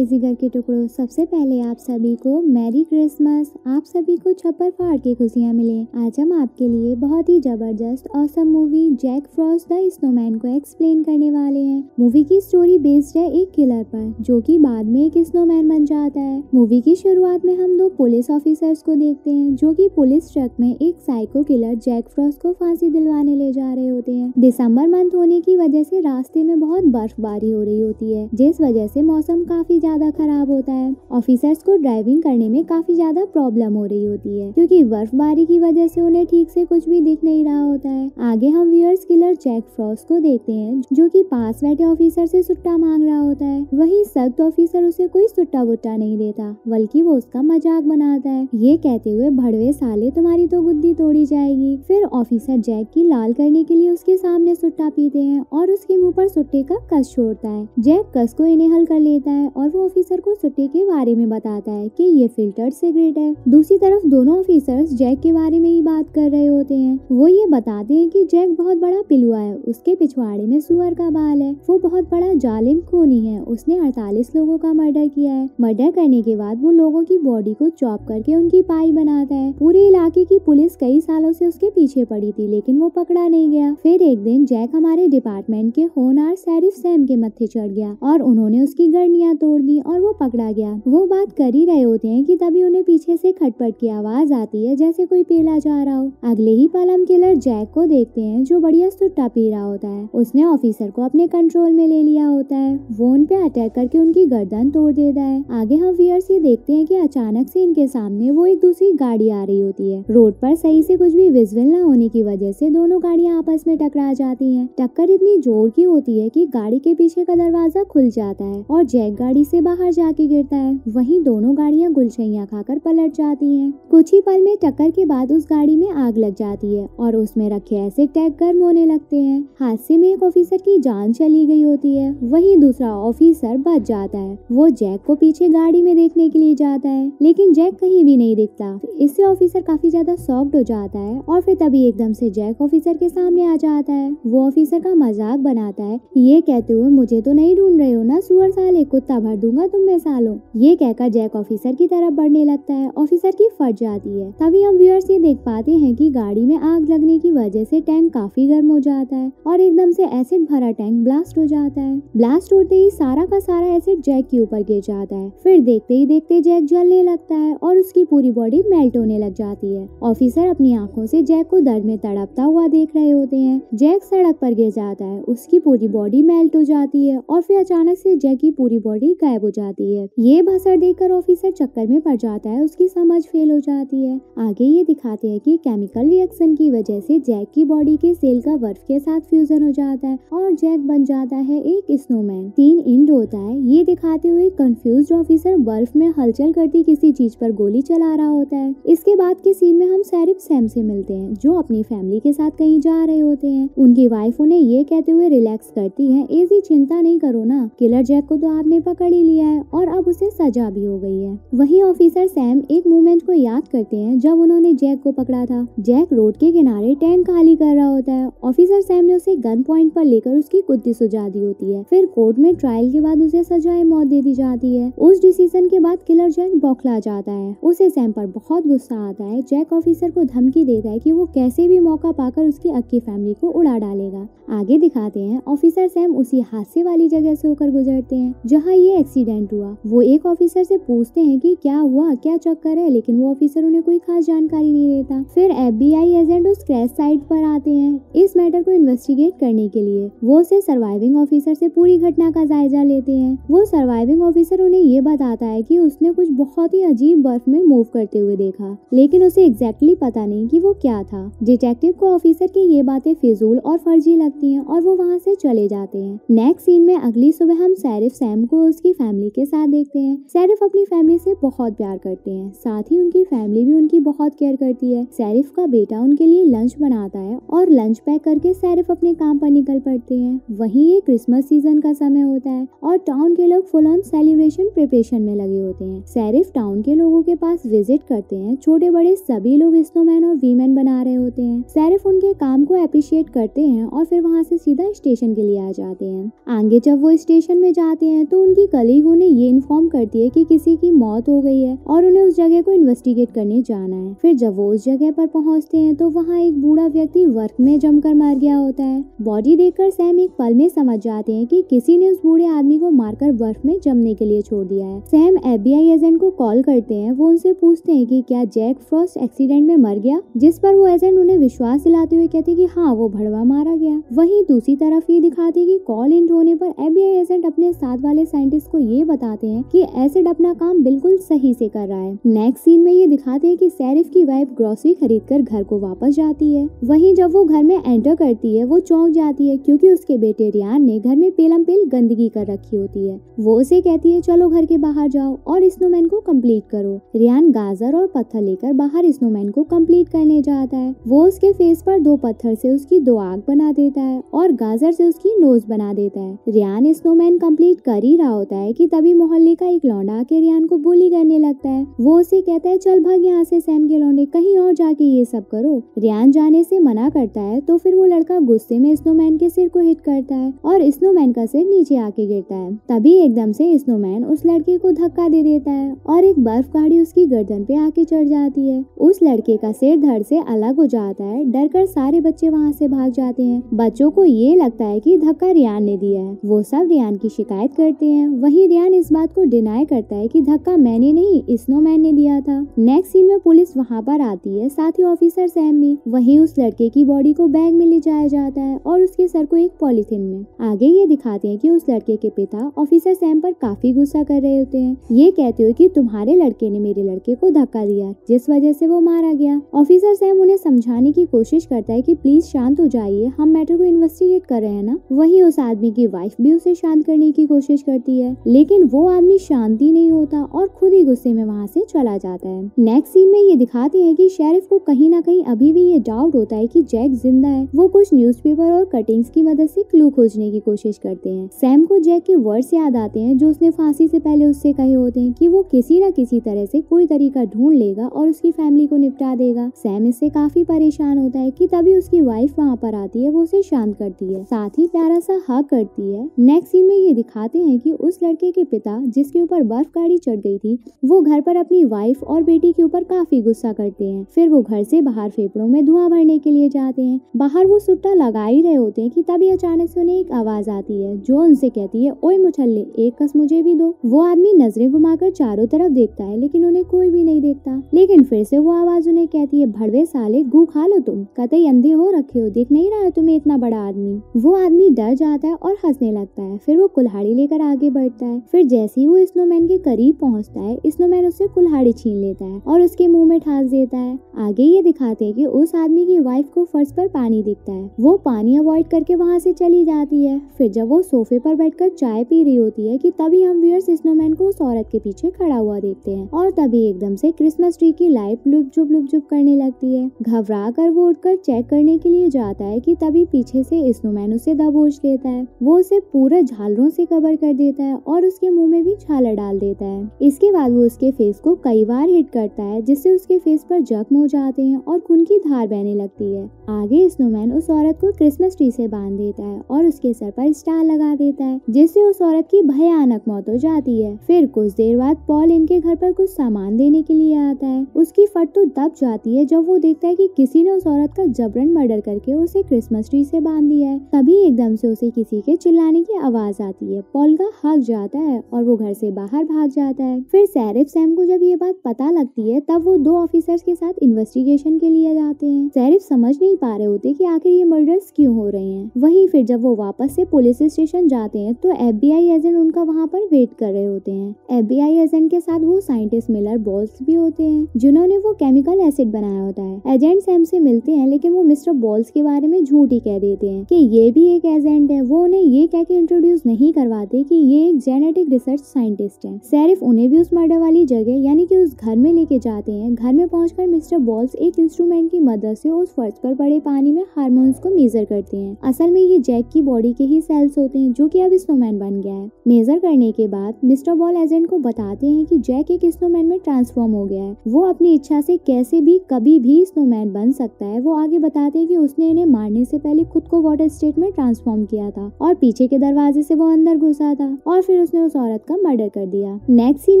मेरे जिगर के टुकड़ों, सबसे पहले आप सभी को मैरी क्रिसमस। आप सभी को छप्पर फाड़ के खुशियाँ मिले। आज हम आपके लिए बहुत ही जबरदस्त awesome movie Jack Frost the snowman को एक्सप्लेन करने वाले हैं। मूवी की स्टोरी बेस्ड है एक किलर पर, जो कि बाद में एक स्नोमैन बन जाता है। मूवी की शुरुआत में हम दो पुलिस ऑफिसर्स को देखते हैं, जो कि पुलिस ट्रक में एक साइको किलर जैक फ्रॉस्ट को फांसी दिलवाने ले जा रहे होते हैं। दिसंबर मंथ होने की वजह से रास्ते में बहुत बर्फबारी हो रही होती है, जिस वजह से मौसम काफी ज्यादा खराब होता है। ऑफिसर्स को ड्राइविंग करने में काफी ज्यादा प्रॉब्लम हो रही होती है, क्योंकि बर्फबारी की वजह से उन्हें ठीक से कुछ भी दिख नहीं रहा होता है। आगे हम व्यूअर्स किलर जैक फ्रॉस्ट को देखते हैं, जो कि पास बैठे ऑफिसर से सुट्टा मांग रहा होता है। वही सख्त ऑफिसर उसे कोई सुट्टा वुट्टा नहीं देता, बल्कि वो उसका मजाक बनाता है, ये कहते हुए, भड़वे साले तुम्हारी तो गुद्दी तोड़ी जाएगी। फिर ऑफिसर जैक की लाल करने के लिए उसके सामने सुट्टा पीते हैं और उसके मुंह पर सुट्टे का कस छोड़ता है। जैक कस को इनहेल कर लेता है और वो ऑफिसर को सुट्टे के बारे में बताता है कि ये फिल्टर्ड सिगरेट है। दूसरी तरफ दोनों ऑफिसर्स जैक के बारे में ही बात कर रहे होते हैं। वो ये बताते हैं कि जैक बहुत बड़ा पिलुआ है, उसके पिछवाड़े में सुअर का बाल है, वो बहुत बड़ा जालिम खूनी है, उसने 48 लोगों का मर्डर किया है। मर्डर करने के बाद वो लोगों की बॉडी को चॉप करके उनकी पाई बनाता है। पूरे इलाके की पुलिस कई सालों से उसके पीछे पड़ी थी, लेकिन वो पकड़ा नहीं गया। फिर एक दिन जैक हमारे डिपार्टमेंट के होनहार शेरिफ सैम के मत्थे चढ़ गया और उन्होंने उसकी गर्दनियां तोड़ दी और वो पकड़ा गया। वो बात कर ही रहे होते हैं कि तभी उन्हें पीछे से खटपट की आवाज आती है, जैसे कोई पेला जा रहा हो। अगले ही पल हम किलर जैक को देखते हैं, जो बढ़िया सुट्टा पी रहा होता है। उसने ऑफिसर को अपने कंट्रोल में ले लिया होता है। वो उन पे अटैक करके उनकी गर्दन तोड़ देता है। आगे हम व्यूअर्स ये देखते हैं कि अचानक से इनके सामने वो एक दूसरी गाड़ी आ रही होती है। रोड पर सही से कुछ भी विजुअल न होने की वजह से दोनों गाड़ियां आपस में टकरा जाती हैं। टक्कर इतनी जोर की होती है कि गाड़ी के पीछे का दरवाजा खुल जाता है और जैक गाड़ी से बाहर जाके गिरता है। वहीं दोनों गाड़ियां गुलछैया खाकर पलट जाती हैं। कुछ ही पल में टक्कर के बाद उस गाड़ी में आग लग जाती है और उसमें रखे एसिड टैंक गर्म होने लगते हैं। हादसे में एक ऑफिसर की जान चली गई होती है, वहीं दूसरा ऑफिसर बच जाता है। वो जैक को पीछे गाड़ी में देखने के लिए जाता है, लेकिन जैक कहीं भी नहीं दिखता। इससे ऑफिसर काफी ज्यादा शॉक्ड हो जाता है और फिर तभी एकदम से जैक ऑफिसर के सामने आ जाता है। वो ऑफिसर का मजाक बनाता है, ये कहते हुए, मुझे तो नहीं ढूंढ रहे हो ना सुअर साले, कुत्ता भर दूंगा तुम में सालों। ये कहकर जैक ऑफिसर की तरफ बढ़ने लगता है। ऑफिसर की फट जाती है। तभी हम व्यूअर्स ये देख पाते हैं कि गाड़ी में आग लगने की वजह से टैंक काफी गर्म हो जाता है और एकदम से एसिड भरा टैंक ब्लास्ट हो जाता है। ब्लास्ट होते ही सारा का सारा एसिड जैक के ऊपर गिर जाता है। फिर देखते ही देखते जैक जलने लगता है और उसकी पूरी बॉडी मेल्ट होने लग जाती है। ऑफिसर अपनी आंखों से जैक को दर्द में तड़पता हुआ देख रहे होते हैं। जैक सड़क पर गिर जाता है, उसकी पूरी बॉडी मेल्ट हो जाती है और फिर अचानक से जैक की पूरी बॉडी गायब हो जाती है। ये भसड़ देखकर ऑफिसर चक्कर में पड़ जाता है, उसकी समझ फेल हो जाती है। आगे ये दिखाते हैं कि केमिकल रिएक्शन की वजह से जैक की बॉडी के सेल का बर्फ के साथ फ्यूजन हो जाता है और जैक बन जाता है एक स्नोमैन। 3 इंड होता है। ये दिखाते हुए कंफ्यूज्ड ऑफिसर बर्फ में हलचल करती किसी चीज पर गोली चला रहा होता है। इसके बाद के सीन में हम शेरिफ सैम से मिलते हैं, जो अपनी फैमिली के साथ कहीं जा रहे होते हैं। उनकी वाइफ उन्हें ये कहते हुए रिलैक्स करती है, एजी चिंता नहीं करो ना, किलर जैक को तो आपने पकड़ ही लिया है और अब उसे सजा भी हो गई है। वहीं ऑफिसर सैम एक मोमेंट को याद करते हैं जब उन्होंने जैक को पकड़ा था। जैक रोड के किनारे टैंक खाली कर रहा होता है। ऑफिसर सैम ने उसे गन पॉइंट पर लेकर उसकी कुत्ती सुझा दी होती है। फिर कोर्ट में ट्रायल के बाद उसे सजाए मौत दे दी जाती है। उस डिसीजन के बाद किलर जैक बौखला जाता है। उसे सैम पर बहुत गुस्सा आता है। जैक ऑफिसर को धमकी देता है कि वो कैसे भी मौका पाकर उसकी अक्की फैमिली को उड़ा डालेगा। आगे दिखाते हैं ऑफिसर सैम उसी हादसे वाली जगह से होकर गुजरते हैं जहाँ ये एक्सीडेंट हुआ। वो एक ऑफिसर से पूछते हैं कि क्या हुआ, क्या चक्कर है, लेकिन वो ऑफिसर उन्हें कोई खास जानकारी नहीं देता। फिर FBI एजेंट उस क्रैश साइट पर आते हैं इस मैटर को इन्वेस्टिगेट करने के लिए। वो उसे सर्वाइविंग ऑफिसर से पूरी घटना का जायजा लेते हैं। वो सर्वाइविंग ऑफिसर उन्हें ये बताता है कि उसने कुछ बहुत ही अजीब बर्फ में मूव करते हुए देखा, लेकिन उसे एग्जैक्टली पता नहीं कि वो क्या था। डिटेक्टिव को ऑफिसर की ये बातें फिजूल और फर्जी लगती हैं और वो वहाँ से चले जाते हैं। नेक्स्ट सीन में अगली सुबह हम शेरिफ सैम को उसकी फैमिली के साथ देखते हैं। शेरिफ अपनी फैमिली से बहुत प्यार करते हैं, साथ ही उनकी फैमिली भी उनकी बहुत केयर करती है। शेरिफ का बेटा उनके लिए लंच बनाता है और लंच पैक करके शेरिफ अपने काम पर निकल पड़ते हैं। वहीं ये क्रिसमस सीजन का समय होता है और टाउन के लोग फुल ऑन सेलिब्रेशन प्रिपरेशन में लगे होते हैं। शेरिफ टाउन के लोगों के पास विजिट करते हैं। छोटे बड़े सभी लोग स्नोमैन और वीमेन बना रहे होते हैं। शेरिफ उनके काम को अप्रिशिएट करते हैं और फिर वहाँ से सीधा स्टेशन के लिए आ जाते हैं। आगे जब वो स्टेशन में जाते हैं तो उनकी कलीग उन्हें ये इन्फॉर्म करती है कि किसी की मौत हो गई है और उन्हें उस जगह को इन्वेस्टिगेट करने जाना है। फिर जब वो उस जगह पर पहुंचते हैं तो वहाँ एक बूढ़ा व्यक्ति वर्क में जमकर मर गया होता है। बॉडी देखकर सैम एक पल में समझ जाते हैं कि किसी ने उस बूढ़े आदमी को मारकर बर्फ में जमने के लिए छोड़ दिया है। सैम FBI एजेंट को कॉल करते हैं। वो उनसे पूछते हैं कि क्या जैक फ्रॉस्ट एक्सीडेंट में मर गया, जिस पर वो एजेंट उन्हें विश्वास दिलाते हुए कहते हैं कि हाँ, वो भड़वा मारा गया। वहीं दूसरी तरफ ये दिखाते हैं कि कॉल एंड होने पर FBI एजेंट अपने साथ वाले साइंटिस्ट को ये बताते हैं कि एसिड अपना काम बिल्कुल सही से कर रहा है। नेक्स्ट सीन में ये दिखाते हैं कि शेरिफ की वाइफ ग्रोसरी खरीद कर घर को वापस जाती है। वहीं जब वो घर में एंटर करती है वो चौंक जाती है क्योंकि उसके बेटे रियान ने घर में पेलम पेल गंदगी कर रखी होती है। वो उसे कहती है चलो घर के बाहर जाओ और स्नोमैन को कंप्लीट करो। रियान गाजर और पत्थर लेकर बाहर स्नोमैन को कंप्लीट करने जाता है। वो उसके फेस पर 2 पत्थर से उसकी 2 आंख बना देता है और गाजर से उसकी नोज बना देता है। रियान स्नोमैन कंप्लीट कर ही रहा होता है कि तभी मोहल्ले का एक लौंडा आके रियान को बुली करने लगता है। वो उसे कहता है चल भाग यहाँ से सैम के लौंडे, कहीं और जाके ये सब करो। रियान जाने से मना करता है तो फिर वो लड़का गुस्से में स्नोमैन के सिर को हिट करता है और स्नोमैन का सिर नीचे आके गिरता है। तभी एकदम से स्नोमैन उस लड़के को धक्का दे देता है और एक बर्फ गाड़ी उसकी गर्दन पे आके चढ़ जाती है। उस लड़के का सिर धड़ से अलग हो जाता है। डर कर सारे बच्चे वहाँ से भाग जाते हैं। बच्चों को ये लगता है कि धक्का रियान ने दिया है। वो सब रियान की शिकायत करते हैं। वहीं रियान इस बात को डिनाई करता है कि धक्का मैंने नहीं, स्नोमैन ने दिया था। नेक्स्ट सीन में पुलिस वहाँ पर आती है, साथ ही ऑफिसर सैम भी। वहीं उस लड़के की बॉडी को बैग में ले जाया जाता है और उसके सर को एक पॉलीथिन में। आगे ये दिखाते हैं कि उस लड़के के पिता ऑफिसर सैम पर काफी गुस्सा कर रहे होते हैं। ये कहते हुए कि तुम्हारे लड़के ने मेरे लड़के को धक्का दिया जिस वजह से वो मारा गया। ऑफिसर सैम उन्हें समझाने की कोशिश करता है कि प्लीज शांत हो जाइए, हम मैटर को इन्वेस्टिगेट कर रहे हैं ना। वहीं उस आदमी की वाइफ भी उसे शांत करने की कोशिश करती है, लेकिन वो आदमी शांति नहीं होता और खुद ही गुस्से में वहाँ से चला जाता है। नेक्स्ट सीन में ये दिखाते हैं कि शेरिफ को कहीं ना कहीं अभी भी ये डाउट होता है कि जैक जिंदा है। वो कुछ न्यूज़पेपर और कटिंग्स की मदद से क्लू खोजने की कोशिश करते हैं। सैम को जैक के वर्ड्स याद आते हैं जो उसने फांसी से पहले उससे कहे होते हैं कि वो किसी न किसी तरह से कोई तरीका ढूंढ लेगा और उसकी फैमिली को निपटा देगा। सैम इससे काफी परेशान होता है कि तभी उसकी वाइफ वहाँ पर आती है। वो उसे शांत करती है, साथ ही प्यारा सा हग करती है। नेक्स्ट सीन में ये दिखाते हैं कि उस लड़के के पिता जिसके ऊपर बर्फ गाड़ी चढ़ गई थी, वो घर पर अपनी वाइफ और बेटी के ऊपर काफी गुस्सा करते हैं। फिर वो घर से बाहर फेफड़ों में धुआं भरने के लिए जाते हैं। बाहर वो सुट्टा लगा ही रहे होते हैं कि तभी अचानक से उन्हें एक आवाज आती है जो उनसे कहती है, ओए मुछल्ले, एक कस मुझे भी दो। वो आदमी नजरें घुमाकर चारों तरफ देखता है लेकिन उन्हें कोई भी नहीं देखता। लेकिन फिर से वो आवाज उन्हें कहती है, भड़वे साले, गू खा लो तुम, कतई अंधे हो रखे हो, दिख नहीं रहा है तुम्हें इतना बड़ा आदमी। वो आदमी डर जाता है और हंसने लगता है। फिर वो कुल्हाड़ी लेकर आगे बढ़ता है। फिर जैसे ही वो स्नोमैन के करीब पहुंचता है, स्नोमैन उससे कुल्हाड़ी छीन लेता है और उसके मुंह में ठास देता है। आगे ये दिखाते हैं कि उस आदमी की वाइफ को फर्श पर पानी दिखता है। वो पानी अवॉइड करके वहाँ से चली जाती है। फिर जब वो सोफे पर बैठकर चाय पी रही होती है कि तभी हम व्यूअर्स स्नोमैन को उस औरत के पीछे खड़ा हुआ देखते हैं और तभी एकदम से क्रिसमस ट्री की लाइट लुप जुप करने लगती है। घबरा कर वो उठकर चेक करने के लिए जाता है कि तभी पीछे से स्नोमैन उसे दबोच लेता है। वो उसे पूरा झालरों से कवर कर देता है और उसके मुंह में भी झालर डाल देता है। इसके बाद वो उसके फेस को कई बार हिट करता है जिससे उसके फेस पर जख्म हो जाते हैं और खून की धार बहने लगती है। आगे स्नोमैन उस औरत को क्रिसमस ट्री से बांध देता है और उसके सर पर स्टार लगा देता है जिससे उस औरत की भयानक मौत हो जाती है। फिर कुछ देर बाद पॉल इनके घर पर कुछ सामान देने के लिए आता है। उसकी फट तो दब जाती है जब वो देखता है कि किसी ने उस औरत का जबरन मर्डर करके उसे क्रिसमस ट्री से बांध दिया है। तभी एकदम से उसे किसी के चिल्लाने की आवाज आती है। पॉल का हक जाता है और वो घर से बाहर भाग जाता है। फिर शेरिफ सैम को जब ये बात पता लगती है तब वो 2 ऑफिसर्स के साथ इन्वेस्टिगेशन के लिए जाते हैं। शेरिफ समझ नहीं पा रहे होते कि आखिर ये मर्डर्स क्यों हो रहे हैं। वहीं फिर जब वो वापस से पुलिस स्टेशन जाते हैं तो FBI एजेंट उनका वहाँ पर वेट कर रहे होते हैं। FBI एजेंट के साथ वो साइंटिस्ट मिलर बॉल्स भी होते हैं जिन्होंने वो केमिकल एसिड बनाया होता है। एजेंट सैम से मिलते हैं लेकिन वो मिस्टर बॉल्स के बारे में झूठ ही कह देते हैं कि ये भी एक एजेंट है। वो उन्हें ये कह के इंट्रोड्यूस नहीं करवाते कि ये एक जेनेटिक रिसर्च साइंटिस्ट है। शेरिफ उन्हें भी उस मर्डर वाली जगह यानी कि उस घर में लेके जाते हैं। घर में पहुंचकर मिस्टर बॉल्स एक इंस्ट्रूमेंट की मदद से उस फर्श पर पड़े पानी में हार्मोन्स को मेजर करते हैं। असल में ये जैक की बॉडी के ही सेल्स होते हैं जो कि अब स्नोमैन बन गया है। मेजर करने करने के बाद मिस्टर बॉल एजेंट को बताते हैं कि जैक एक स्नोमैन में ट्रांसफॉर्म हो गया है। वो अपनी इच्छा से कैसे भी कभी भी स्नोमैन बन सकता है। वो आगे बताते हैं कि उसने इन्हें मारने से पहले खुद को वाटर स्टेट में ट्रांसफॉर्म किया था और पीछे के दरवाजे से वो अंदर घुसा था और फिर उसने उस औरत का मर्डर कर दिया। नेक्स्ट सीन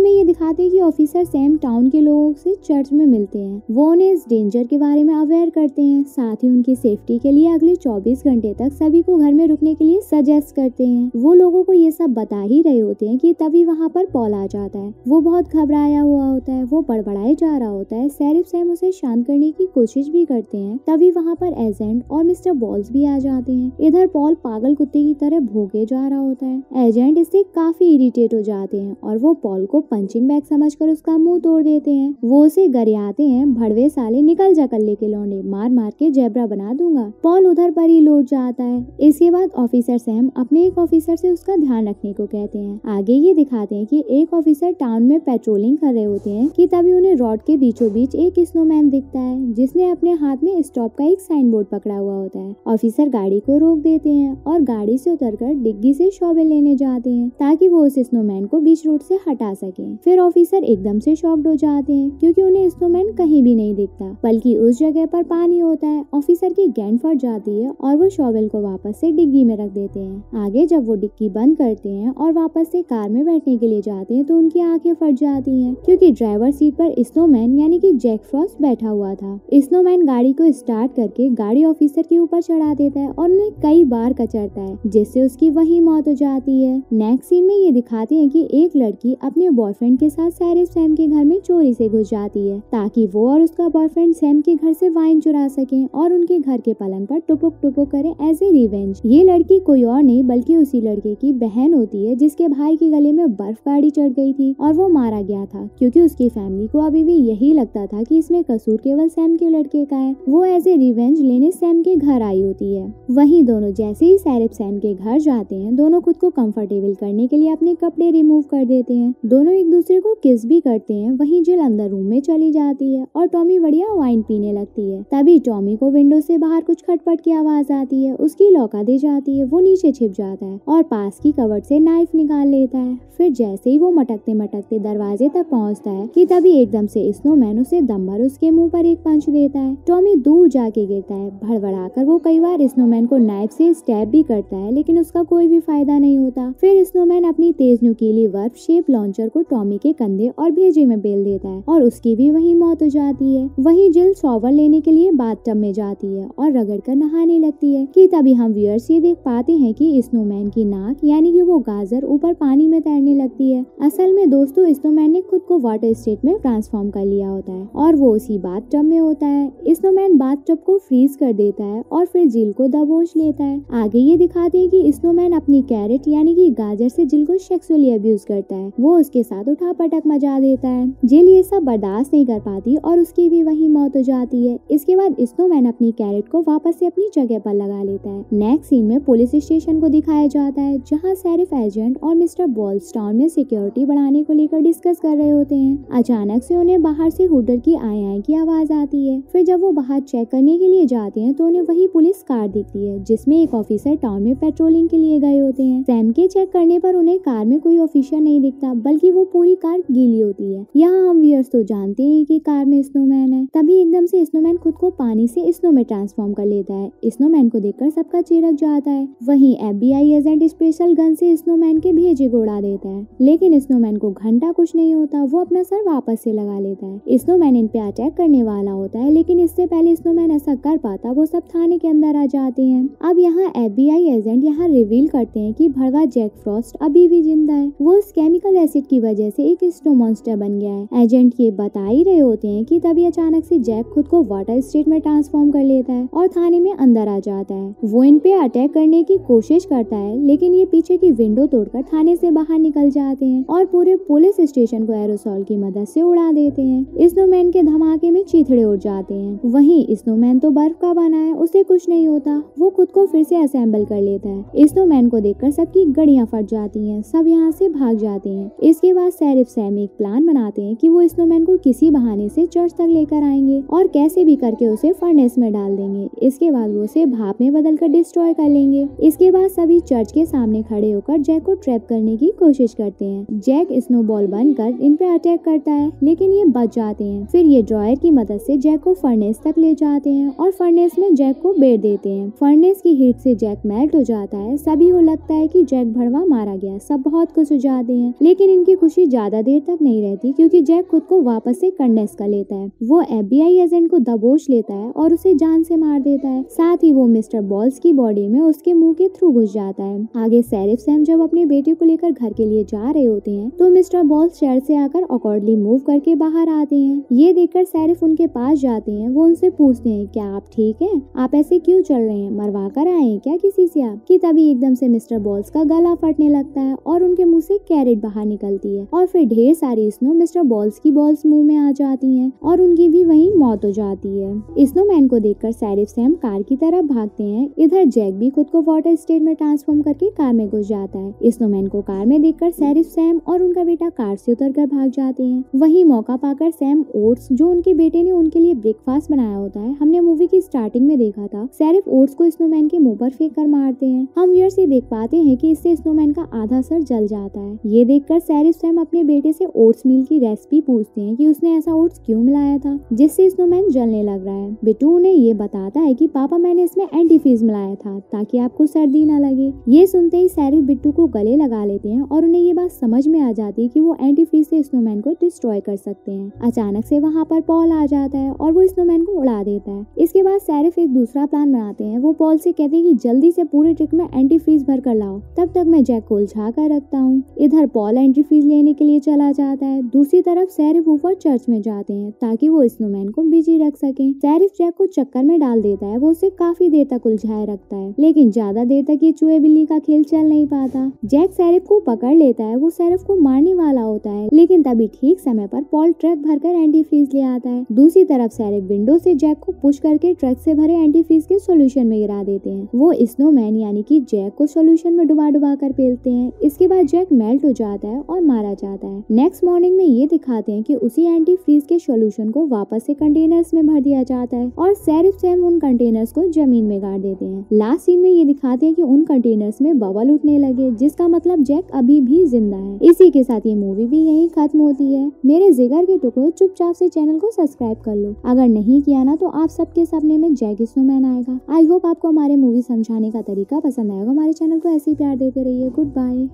में ये दिखाते हैं कि ऑफिसर सैम टाउन के लोगों से चर्च में मिलते हैं। वो उन्हें इस डेंजर के बारे में अवेयर करते हैं, साथ ही उनकी सेफ्टी के लिए अगले 24 घंटे तक सभी को घर में रुकने के लिए सजेस्ट करते हैं। वो लोगों को ये सब बता ही रहे होते हैं कि तभी वहाँ पर पॉल आ जाता है। वो बहुत घबराया हुआ होता है, वो बड़बड़ाए जा रहा होता है। शेरिफ सैम उसे शांत करने की कोशिश भी करते हैं। तभी वहाँ पर एजेंट और मिस्टर बॉल्स भी आ जाते हैं। इधर पॉल पागल कुत्ते की तरह भौंके जा रहा होता है। एजेंट इससे काफी इरिटेट हो जाते हैं और वो पॉल को पंचिंग बैग समझकर उसका मुंह तोड़ देते हैं। वो उसे गरियाते हैं, भड़वे साले निकल जा कल्ले के लौंडे, मार मार के जेब्रा बना दूंगा। पॉल उधर पर ही लौट जाता है। इसके बाद ऑफिसर सैम अपने एक ऑफिसर से उसका ध्यान रखने को कहते हैं। आगे ये दिखाते हैं कि एक ऑफिसर टाउन में पेट्रोलिंग कर रहे होते हैं कि तभी उन्हें रोड के बीचों बीच एक स्नोमैन दिखता है जिसने अपने हाथ में स्टॉप का एक साइन बोर्ड पकड़ा हुआ होता है। ऑफिसर गाड़ी को रोक देते हैं और गाड़ी से उतरकर डिग्गी से शॉवेल लेने जाते हैं ताकि वो उस स्नोमैन को बीच रोड से हटा सके। फिर ऑफिसर एकदम से शॉक्ड हो जाते हैं क्योंकि उन्हें स्नोमैन कहीं भी नहीं दिखता, बल्कि उस जगह पर पानी होता है। ऑफिसर की गैंड फट जाती है और वो शॉवेल को वापस से डिग्गी में रख देते हैं। आगे जब वो डिग्गी बंद करते हैं और वापस से कार में बैठने के लिए जाते हैं तो उनकी आंखें फट जाती हैं क्योंकि ड्राइवर सीट पर स्नोमैन यानी कि जैक फ्रॉस्ट बैठा हुआ था। स्नोमैन गाड़ी को स्टार्ट करके गाड़ी ऑफिसर के ऊपर चढ़ा देता है और उन्हें कई बार कचरता है जिससे उसकी वही मौत हो जाती है। नेक्स्ट सीन में ये दिखाते हैं कि एक लड़की अपने बॉयफ्रेंड के साथ शेरिफ सैम के घर में चोरी से घुस जाती है ताकि वो और उसका बॉयफ्रेंड सैम के घर से वाइन चुरा सकें और उनके घर के पलंग पर टुपुक टुपुक करें एज ए रिवेंज। ये लड़की कोई और नहीं बल्कि उसी लड़के की बहन होती है जिसके भाई के गले में बर्फ गाड़ी चढ़ गई थी और वो मारा गया था क्योंकि उसकी फैमिली को अभी भी यही लगता था कि इसमें कसूर केवल सैम के लड़के का है। वो एज ए रिवेंज लेने सैम के घर आई होती है। वहीं दोनों जैसे ही शेरिफ सैम के घर जाते हैं, दोनों खुद को कंफर्टेबल करने के लिए अपने कपड़े रिमूव कर देते हैं। दोनों एक दूसरे को किस भी करते हैं। वहीं जिल अंदर रूम में चली जाती है और टॉमी बढ़िया वाइन पीने लगती है। तभी टॉमी को विंडो से बाहर कुछ खटपट की आवाज आती है। उसकी लौका दे जाती है। वो नीचे छिप जाता है और पास की कबर्ड से नाइफ निकाल लेता है। फिर जैसे ही वो मटकते मटकते दरवाजे तक पहुंचता है कि तभी एकदम से स्नोमैन उसे दम भर उसके मुंह पर एक पंच देता है। टॉमी दूर जाके गिरता है। भड़बड़ाकर वो कई बार स्नोमैन को नाइफ से स्टैब भी करता है लेकिन उसका कोई भी फायदा नहीं होता। फिर स्नोमैन अपनी तेज नुकीली वर्फ शेप लॉन्चर को टॉमी के कंधे और भेजे में बेल देता है और उसकी भी वही मौत हो जाती है। वहीं जिल शॉवर लेने के लिए बाथटब में जाती है और रगड़ कर नहाने लगती है कि तभी हम व्यूअर्स ये देख पाते हैं कि स्नोमैन की नाक यानी कि वो गाजर ऊपर पानी में तैरने लगती है। असल में दोस्तों स्नोमैन ने खुद को वाटर स्टेट में ट्रांसफॉर्म कर लिया होता है और वो उसी बाथटब में होता है। स्नोमैन बाथटब को फ्रीज कर देता है और फिर जिल को दबोच लेता है। आगे ये दिखाते हैं कि स्नोमैन अपनी कैरेट यानी कि गाजर से जिल को सेक्सुअली अब्यूज करता है। वो उसके साथ उठा पटक मचा देता है। जिल ये सब बर्दाश्त नहीं कर पाती और उसकी भी वही मौत हो जाती है। इसके बाद स्नोमैन अपनी कैरेट को वापस से अपनी जगह पर लगा लेता है। नेक्स्ट सीन में पुलिस स्टेशन को दिखाया जाता है जहाँ शेरिफ एजेंट और मिस्टर बॉल्स टाउन में सिक्योरिटी बढ़ाने को लेकर डिस्कस कर रहे होते हैं। अचानक से उन्हें बाहर से हुटर की आए आए की आवाज आती है। फिर जब वो बाहर चेक करने के लिए जाते हैं तो उन्हें वही पुलिस कार दिखती है जिसमें एक ऑफिसर टाउन में पेट्रोलिंग के लिए गए होते हैं। सैम के चेक करने पर उन्हें कार में कोई ऑफिसर नहीं दिखता बल्कि वो पूरी कार गीली होती है। यहाँ हम व्यूअर्स तो जानते हैं कि कार में स्नोमैन है। तभी एकदम से स्नोमैन खुद को पानी से स्नो में ट्रांसफॉर्म कर लेता है। स्नोमैन को देखकर सबका चिरक जाता है। वहीं FBI एजेंट स्पेशल गन से स्नोमैन के भेजे को उड़ा देता है लेकिन स्नोमैन को घंटा कुछ नहीं होता। वो अपना सर वापस से लगा लेता है। स्नोमैन इन पे अटैक करने वाला होता है लेकिन इससे पहले स्नोमैन ऐसा कर पाता वो सब थाने के अंदर आ जाते हैं। अब यहाँ FBI एजेंट यहाँ रिवील करते हैं कि भड़वा जैक फ्रॉस्ट अभी भी जिंदा है। वो उस केमिकल एसिड की वजह से एक स्नो मॉन्स्टर बन गया है। एजेंट ये बता ही रहे होते हैं कि तभी अचानक से जैक खुद को वाटर स्टेट में ट्रांसफॉर्म कर लेता है और थाने में अंदर आ जाता है। वो इन पे अटैक करने की कोशिश करता है लेकिन ये पीछे की विंडो तोड़कर थाने से बाहर निकल जाते हैं और पूरे पुलिस स्टेशन को एरोसॉल की मदद से उड़ा देते हैं। स्नोमैन के धमाके में चीथड़े उड़ जाते हैं। वहीं स्नोमैन तो बर्फ का बना है, उसे कुछ नहीं होता। वो खुद को फिर से असेंबल कर लेता है। स्नोमैन को देखकर सबकी गड़ियां फट जाती हैं। सब यहाँ से भाग जाते हैं। इसके बाद शेरिफ सैम एक प्लान बनाते हैं कि वो स्नोमैन को किसी बहाने से चर्च तक लेकर आएंगे और कैसे भी करके उसे फर्नेस में डाल देंगे। इसके बाद वो उसे भाप में बदल कर डिस्ट्रॉय कर लेंगे। इसके बाद सभी चर्च के सामने खड़े होकर जैक को ट्रैप करने की कोशिश करते हैं। जैक स्नोबॉल बनकर इन पे अटैक करता है, लेकिन ये बच जाते हैं। फिर ये ड्रॉयर की मदद से जैक को फर्नेस तक ले जाते हैं और फर्नेस में जैक को बेच देते हैं। फर्नेस की हीट से जैक मेल्ट हो जाता है। सभी को लगता है कि जैक भड़वा मारा गया। सब बहुत खुश हो जाते हैं, लेकिन इनकी खुशी ज्यादा देर तक नहीं रहती, क्योंकि जैक खुद को वापस से कंडेंस कर लेता है। वो FBI एजेंट को दबोच लेता है और उसे जान से मार देता है। साथ ही वो मिस्टर बॉल्स की बॉडी में उसके मुंह के थ्रू घुस जाता है। आगे शेरिफ सैम जब अपने बेटे को लेकर घर के लिए जा रहे होते हैं तो मिस्टर बॉल्स शहर से आकर ऑकवर्डली मूव करके बाहर आते हैं। ये देखकर शेरिफ उनके पास जाते हैं। वो उनसे पूछते हैं, क्या आप ठीक हैं? आप ऐसे क्यों चल रहे हैं? मरवा कर आए हैं क्या किसी से आप? कि तभी एकदम से मिस्टर बॉल्स का गला फटने लगता है और उनके मुंह से कैरेट बाहर निकलती है और फिर ढेर सारी स्नो मिस्टर बॉल्स की बॉल्स मुंह में आ जाती हैं और उनकी भी वहीं मौत हो जाती है। स्नोमैन को देखकर शेरिफ सैम कार की तरफ भागते हैं। इधर जैक भी खुद को वाटर स्टेट में ट्रांसफॉर्म करके कार में घुस जाता है। स्नोमैन को कार में देखकर शेरिफ सैम और उनका बेटा कार से उतरकर भाग जाते हैं। वहीं मौका पाकर सैम ओट्स, जो उनके बेटे ने उनके लिए ब्रेकफास्ट बनाया होता है, हमने मूवी की स्टार्टिंग में देखा था, शेरिफ ओट्स को स्नोमैन के मुंह पर फेंक कर मारते हैं। हम व्यूअर्स ये देख पाते हैं कि इससे स्नोमैन का आधा सर जल जाता है। ये देखकर शेरिफ सैम अपने बेटे से ओट्स मील की रेसिपी पूछते हैं कि उसने ऐसा ओट्स क्यों मिलाया था जिससे स्नोमैन जलने लग रहा है। बिट्टू उन्हें ये बताता है कि पापा, मैंने इसमें एंटीफ्रीज मिलाया था ताकि आपको सर्दी न लगे। ये सुनते ही शेरिफ बिट्टू को गले लगा लेते हैं और उन्हें ये बात समझ में आ जाती है कि वो एंटीफ्रीज से स्नोमैन को डिस्ट्रॉय कर सकते हैं। अचानक से वहाँ पर पॉल आ जाता है और वो स्नोमैन को उड़ा देता है। इसके बाद शेरिफ एक दूसरा प्लान बनाते हैं। वो पॉल से कहते हैं कि जल्दी से पूरे ट्रक में एंटीफ्रीज भर कर लाओ, तब तक मैं जैक को उलझा कर रखता हूँ। इधर पॉल एंटीफ्रीज लेने के लिए चला जाता है। दूसरी तरफ शेरिफ ऊपर चर्च में जाते हैं ताकि वो स्नोमैन को बिजी रख सके। शेरिफ जैक को चक्कर में डाल देता है। वो उसे काफी देर तक उलझाए रखता है, लेकिन ज्यादा देर तक ये चूहे बिल्ली का खेल चल नहीं पाता। जैक शेरिफ को पकड़ लेता है। वो शेरिफ को मारने वाला होता है, लेकिन तभी ठीक समय पर पॉल ट्रक भरकर एंटीफ्रीज ले आता है। दूसरी तरफ शेरिफ विंडो से जैक को पुश करके ट्रक से भरे एंटीफ्रीज के सॉल्यूशन में गिरा देते हैं। वो स्नोमैन यानी कि जैक को सॉल्यूशन में डुबा डुबा कर पेलते हैं। इसके बाद जैक मेल्ट हो जाता है और मारा जाता है। नेक्स्ट मॉर्निंग में ये दिखाते हैं कि उसी एंटीफ्रीज के सॉल्यूशन को वापस से कंटेनर्स में भर दिया जाता है और शेरिफ सैम उन कंटेनर्स को जमीन में गाड़ देते हैं। लास्ट सीन में ये दिखाते हैं कि उन कंटेनर्स में बबल उठने लगे, जिसका मतलब जैक अभी भी जिंदा है। इसी के साथ ये मूवी भी यहीं खत्म होती है। मेरे जिगर के टुकड़ों, चुपचाप से चैनल को सब्सक्राइब कर लो। अगर नहीं किया ना तो आप सबके सपने में जैक स्नोमैन आएगा। आई होप आपको हमारे मूवी समझाने का तरीका पसंद आएगा। हमारे चैनल को ऐसे ही प्यार देते रहिए। Good bye.